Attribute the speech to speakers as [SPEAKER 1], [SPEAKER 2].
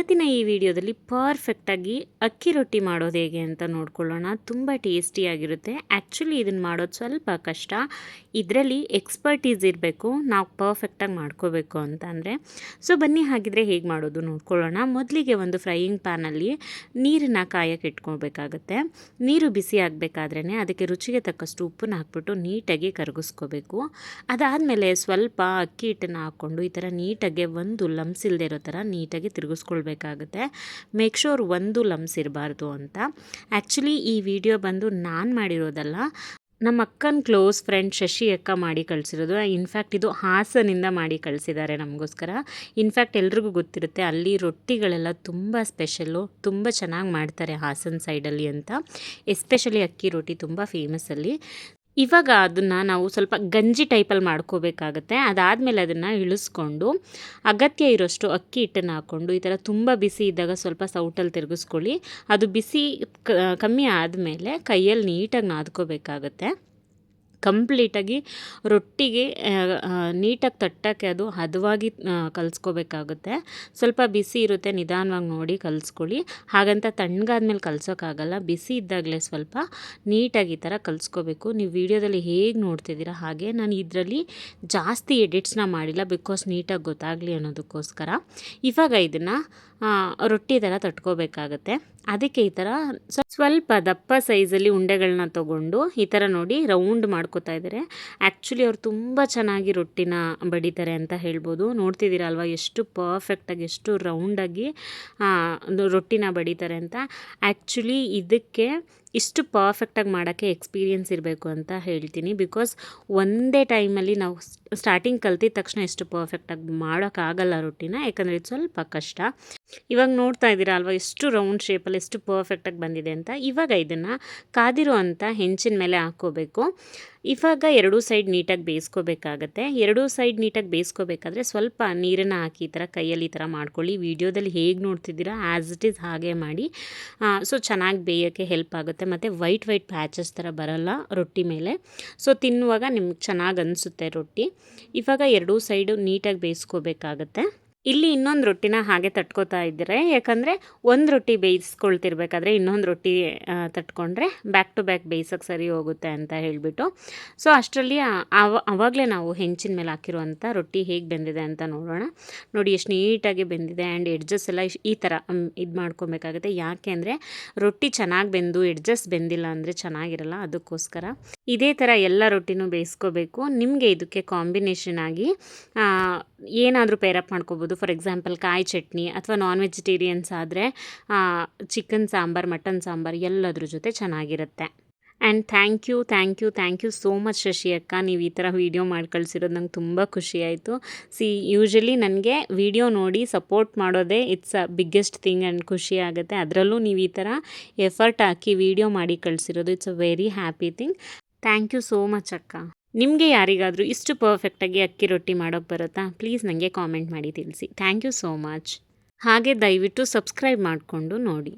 [SPEAKER 1] ಇವತ್ತಿನ ಈ ವಿಡಿಯೋದಲ್ಲಿ ಪರ್ಫೆಕ್ಟಾಗಿ ಅಕ್ಕಿ ರೊಟ್ಟಿ ಮಾಡೋದು ಹೇಗೆ ಅಂತ ನೋಡ್ಕೊಳ್ಳೋಣ. ತುಂಬ ಟೇಸ್ಟಿಯಾಗಿರುತ್ತೆ. ಆ್ಯಕ್ಚುಲಿ ಇದನ್ನು ಮಾಡೋದು ಸ್ವಲ್ಪ ಕಷ್ಟ. ಇದರಲ್ಲಿ ಎಕ್ಸ್ಪರ್ಟೀಸ್ ಇರಬೇಕು, ನಾವು ಪರ್ಫೆಕ್ಟಾಗಿ ಮಾಡ್ಕೋಬೇಕು ಅಂತ ಅಂದರೆ. ಸೊ ಬನ್ನಿ ಹಾಗಿದ್ರೆ ಹೇಗೆ ಮಾಡೋದು ನೋಡ್ಕೊಳ್ಳೋಣ. ಮೊದಲಿಗೆ ಒಂದು ಫ್ರೈಯಿಂಗ್ ಪ್ಯಾನಲ್ಲಿ ನೀರನ್ನು ಕಾಯಕ್ಕೆ ಇಟ್ಕೊಳ್ಬೇಕಾಗತ್ತೆ. ನೀರು ಬಿಸಿ ಆಗಬೇಕಾದ್ರೇ ಅದಕ್ಕೆ ರುಚಿಗೆ ತಕ್ಕಷ್ಟು ಉಪ್ಪನ್ನ ಹಾಕ್ಬಿಟ್ಟು ನೀಟಾಗಿ ಕರಗಿಸ್ಕೋಬೇಕು. ಅದಾದಮೇಲೆ ಸ್ವಲ್ಪ ಅಕ್ಕಿ ಹಿಟ್ಟನ್ನು ಹಾಕ್ಕೊಂಡು ಈ ಥರ ನೀಟಾಗಿ ಒಂದು ಲಮ್ಸ್ ಇಲ್ಲದೆ ಇರೋ ಥರ ನೀಟಾಗಿ ತಿರುಗಿಸ್ಕೊಳ್ಬೇಕಾಗುತ್ತೆ. ಮೇಕ್ ಶೋರ್ ಒಂದು ಲಮ್ಸ್ ಇರಬಾರ್ದು ಅಂತ. ಆ್ಯಕ್ಚುಲಿ ಈ ವಿಡಿಯೋ ಬಂದು ನಾನು ಮಾಡಿರೋದಲ್ಲ, ನಮ್ಮ ಅಕ್ಕನ ಕ್ಲೋಸ್ ಫ್ರೆಂಡ್ ಶಶಿ ಅಕ್ಕ ಮಾಡಿ ಕಳಿಸಿರೋದು. ಇನ್ಫ್ಯಾಕ್ಟ್ ಇದು ಹಾಸನಿಂದ ಮಾಡಿ ಕಳಿಸಿದ್ದಾರೆ ನಮಗೋಸ್ಕರ. ಇನ್ಫ್ಯಾಕ್ಟ್ ಎಲ್ರಿಗೂ ಗೊತ್ತಿರುತ್ತೆ ಅಲ್ಲಿ ರೊಟ್ಟಿಗಳೆಲ್ಲ ತುಂಬ ಸ್ಪೆಷಲ್ಲು, ತುಂಬ ಚೆನ್ನಾಗಿ ಮಾಡ್ತಾರೆ ಹಾಸನ ಸೈಡಲ್ಲಿ ಅಂತ. ಎಸ್ಪೆಷಲಿ ಅಕ್ಕಿ ರೊಟ್ಟಿ ತುಂಬ ಫೇಮಸ್ ಅಲ್ಲಿ. ಇವಾಗ ಅದನ್ನು ನಾವು ಸ್ವಲ್ಪ ಗಂಜಿ ಟೈಪಲ್ಲಿ ಮಾಡ್ಕೋಬೇಕಾಗತ್ತೆ. ಅದಾದಮೇಲೆ ಅದನ್ನು ಇಳಿಸ್ಕೊಂಡು ಅಗತ್ಯ ಇರೋಷ್ಟು ಅಕ್ಕಿ ಹಿಟ್ಟನ್ನು ಹಾಕ್ಕೊಂಡು ಈ ಥರ ತುಂಬ ಬಿಸಿ ಇದ್ದಾಗ ಸ್ವಲ್ಪ ಸೌಟಲ್ಲಿ ತಿರುಗಿಸ್ಕೊಳ್ಳಿ. ಅದು ಬಿಸಿ ಕಮ್ಮಿ ಆದಮೇಲೆ ಕೈಯಲ್ಲಿ ನೀಟಾಗಿ ನಾದ್ಕೋಬೇಕಾಗತ್ತೆ. ಕಂಪ್ಲೀಟಾಗಿ ರೊಟ್ಟಿಗೆ ನೀಟಾಗಿ ತಟ್ಟಕ್ಕೆ ಅದು ಹದವಾಗಿ ಕಲಿಸ್ಕೋಬೇಕಾಗುತ್ತೆ. ಸ್ವಲ್ಪ ಬಿಸಿ ಇರುತ್ತೆ, ನಿಧಾನವಾಗಿ ನೋಡಿ ಕಲಿಸ್ಕೊಳ್ಳಿ. ಹಾಗಂತ ತಣ್ಣಗಾದ್ಮೇಲೆ ಕಲಿಸೋಕ್ಕಾಗಲ್ಲ, ಬಿಸಿ ಇದ್ದಾಗಲೇ ಸ್ವಲ್ಪ ನೀಟಾಗಿ ಈ ಥರ ಕಲಿಸ್ಕೋಬೇಕು. ನೀವು ವಿಡಿಯೋದಲ್ಲಿ ಹೇಗೆ ನೋಡ್ತಿದ್ದೀರಾ ಹಾಗೆ. ನಾನು ಇದರಲ್ಲಿ ಜಾಸ್ತಿ ಎಡಿಟ್ಸ್ನ ಮಾಡಿಲ್ಲ, ಬಿಕಾಸ್ ನೀಟಾಗಿ ಗೊತ್ತಾಗಲಿ ಅನ್ನೋದಕ್ಕೋಸ್ಕರ. ಇವಾಗ ಇದನ್ನು ರೊಟ್ಟಿ ಥರ ತಟ್ಕೋಬೇಕಾಗತ್ತೆ. ಅದಕ್ಕೆ ಈ ಥರ ಸ್ವಲ್ಪ ದಪ್ಪ ಸೈಜಲ್ಲಿ ಉಂಡೆಗಳನ್ನ ತೊಗೊಂಡು ಈ ಥರ ನೋಡಿ ರೌಂಡ್ ಮಾಡ್ಕೋತಾ ಇದ್ದಾರೆ. ಆ್ಯಕ್ಚುಲಿ ಅವ್ರು ತುಂಬ ಚೆನ್ನಾಗಿ ರೊಟ್ಟಿನ ಬಡಿತಾರೆ ಅಂತ ಹೇಳ್ಬೋದು. ನೋಡ್ತಿದ್ದೀರಾ ಅಲ್ವಾ ಎಷ್ಟು ಪರ್ಫೆಕ್ಟಾಗಿ, ಎಷ್ಟು ರೌಂಡಾಗಿ ರೊಟ್ಟಿನ ಬಡಿತಾರೆ ಅಂತ. ಆ್ಯಕ್ಚುಲಿ ಇದಕ್ಕೆ ಇಷ್ಟು ಪರ್ಫೆಕ್ಟಾಗಿ ಮಾಡೋಕ್ಕೆ ಎಕ್ಸ್ಪೀರಿಯೆನ್ಸ್ ಇರಬೇಕು ಅಂತ ಹೇಳ್ತೀನಿ. ಬಿಕಾಸ್ ಒಂದೇ ಟೈಮಲ್ಲಿ ನಾವು ಸ್ಟಾರ್ಟಿಂಗ್ ಕಲ್ತಿದ ತಕ್ಷಣ ಎಷ್ಟು ಪರ್ಫೆಕ್ಟಾಗಿ ಮಾಡೋಕ್ಕಾಗಲ್ಲ ರೊಟ್ಟಿನ, ಯಾಕಂದರೆ ಇದು ಸ್ವಲ್ಪ ಕಷ್ಟ. ಇವಾಗ ನೋಡ್ತಾ ಇದ್ದೀರಾ ಅಲ್ವಾ ಎಷ್ಟು ರೌಂಡ್ ಶೇಪಲ್ಲಿ ಎಷ್ಟು ಪರ್ಫೆಕ್ಟಾಗಿ ಬಂದಿದೆ ಅಂತ. ಇವಾಗ ಇದನ್ನು ಕಾದಿರೋ ಅಂಥ ಹೆಂಚಿನ ಮೇಲೆ ಹಾಕ್ಕೋಬೇಕು. ಇವಾಗ ಎರಡೂ ಸೈಡ್ ನೀಟಾಗಿ ಬೇಯಿಸ್ಕೋಬೇಕಾಗತ್ತೆ. ಎರಡೂ ಸೈಡ್ ನೀಟಾಗಿ ಬೇಯಿಸ್ಕೋಬೇಕಾದ್ರೆ ಸ್ವಲ್ಪ ನೀರನ್ನು ಹಾಕಿ ಈ ಥರ ಕೈಯಲ್ಲಿ ಈ ಥರ ಮಾಡ್ಕೊಳ್ಳಿ. ವಿಡಿಯೋದಲ್ಲಿ ಹೇಗೆ ನೋಡ್ತಿದ್ದೀರಾ ಆ್ಯಸ್ ಇಟ್ ಈಸ್ ಹಾಗೆ ಮಾಡಿ. ಸೊ ಚೆನ್ನಾಗಿ ಬೇಯೋಕ್ಕೆ ಹೆಲ್ಪ್ ಆಗುತ್ತೆ. ಮತ್ತು ವೈಟ್ ಪ್ಯಾಚಸ್ ಥರ ಬರಲ್ಲ ರೊಟ್ಟಿ ಮೇಲೆ. ಸೊ ತಿನ್ನುವಾಗ ನಿಮ್ಗೆ ಚೆನ್ನಾಗಿ ಅನಿಸುತ್ತೆ ರೊಟ್ಟಿ. ಇವಾಗ ಎರಡೂ ಸೈಡು ನೀಟಾಗಿ ಬೇಯಿಸ್ಕೋಬೇಕಾಗತ್ತೆ. ಇಲ್ಲಿ ಇನ್ನೊಂದು ರೊಟ್ಟಿನ ಹಾಗೆ ತಟ್ಕೋತಾ ಇದ್ದರೆ, ಯಾಕಂದರೆ ಒಂದು ರೊಟ್ಟಿ ಬೇಯಿಸ್ಕೊಳ್ತಿರ್ಬೇಕಾದ್ರೆ ಇನ್ನೊಂದು ರೊಟ್ಟಿ ತಟ್ಕೊಂಡ್ರೆ ಬ್ಯಾಕ್ ಟು ಬ್ಯಾಕ್ ಬೇಯಿಸೋಕ್ಕೆ ಸರಿ ಹೋಗುತ್ತೆ ಅಂತ ಹೇಳಿಬಿಟ್ಟು. ಸೊ ಅಷ್ಟರಲ್ಲಿ ಆವಾಗಲೇ ನಾವು ಹೆಂಚಿನ ಮೇಲೆ ಹಾಕಿರುವಂಥ ರೊಟ್ಟಿ ಹೇಗೆ ಬೆಂದಿದೆ ಅಂತ ನೋಡೋಣ. ನೋಡಿ ಎಷ್ಟು ನೀಟಾಗಿ ಬೆಂದಿದೆ. ಆ್ಯಂಡ್ ಎಡ್ಜಸ್ ಎಲ್ಲ ಈ ಥರ ಇದು ಮಾಡ್ಕೊಬೇಕಾಗುತ್ತೆ. ಯಾಕೆ ಅಂದರೆ ರೊಟ್ಟಿ ಚೆನ್ನಾಗಿ ಬೆಂದು ಎಡ್ಜಸ್ ಬೆಂದಿಲ್ಲ ಅಂದರೆ ಚೆನ್ನಾಗಿರಲ್ಲ, ಅದಕ್ಕೋಸ್ಕರ ಇದೇ ಥರ ಎಲ್ಲ ರೊಟ್ಟಿನೂ ಬೇಯಿಸ್ಕೋಬೇಕು. ನಿಮಗೆ ಇದಕ್ಕೆ ಕಾಂಬಿನೇಷನ್ ಆಗಿ ಏನಾದರೂ ಪೇರಪ್ ಮಾಡ್ಕೋಬೋದು. ಫಾರ್ ಎಕ್ಸಾಂಪಲ್ ಕಾಯಿ ಚಟ್ನಿ, ಅಥವಾ ನಾನ್ ವೆಜಿಟೇರಿಯನ್ಸ್ ಆದರೆ ಚಿಕನ್ ಸಾಂಬಾರು, ಮಟನ್ ಸಾಂಬಾರು ಎಲ್ಲದ್ರ ಜೊತೆ ಚೆನ್ನಾಗಿರುತ್ತೆ. And thank you so much Shashi ಅಕ್ಕ. ನೀವು ಈ ಥರ ವೀಡಿಯೋ ಮಾಡಿ ಕಳಿಸಿರೋದು ನಂಗೆ ತುಂಬ ಖುಷಿಯಾಯಿತು. ಯೂಶಲಿ ನನಗೆ ವೀಡಿಯೋ ನೋಡಿ ಸಪೋರ್ಟ್ ಮಾಡೋದೇ it's a biggest thing and ಖುಷಿ ಆಗುತ್ತೆ. ಅದರಲ್ಲೂ ನೀವು ಈ ಥರ ಎಫರ್ಟ್ ಹಾಕಿ ವೀಡಿಯೋ ಮಾಡಿ ಕಳಿಸಿರೋದು it's a very happy thing. Thank you so much ಅಕ್ಕ. ನಿಮಗೆ ಯಾರಿಗಾದರೂ ಇಷ್ಟು ಪರ್ಫೆಕ್ಟಾಗಿ ಅಕ್ಕಿ ರೊಟ್ಟಿ ಮಾಡೋಕ್ಕೆ ಬರುತ್ತಾ? ಪ್ಲೀಸ್ ನನಗೆ ಕಾಮೆಂಟ್ ಮಾಡಿ ತಿಳಿಸಿ. Thank you so much. ಹಾಗೆ ದಯವಿಟ್ಟು ಸಬ್ಸ್ಕ್ರೈಬ್ ಮಾಡಿಕೊಂಡು ನೋಡಿ.